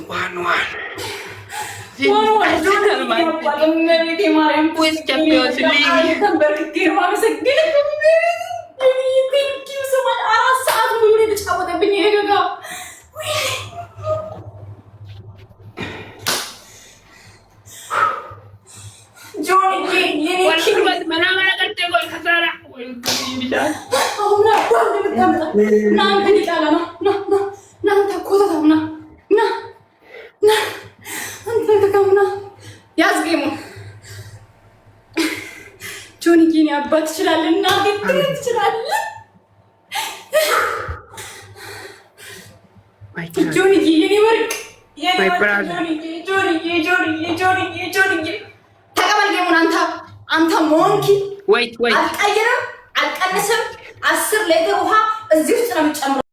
ዋን እመቤቴ ማርያም ወይስ ቻምፒዮንስ ሊግ ተንበርክኬ ነው አመሰግናለሁ። አራት ሰዓት ሙሉ የተጫወተብኝ የገጋ ጆኒ አባት ትችላለህ እና ትችላለህ ጆኒ የኔ ወርቅ ጆኒ ተቀበል ገሙን አንተ ሞንኪ ወይት አልቀይርም አልቀንስም 10 ሊትር ውሃ እዚህ ውስጥ ነው የምጨምረው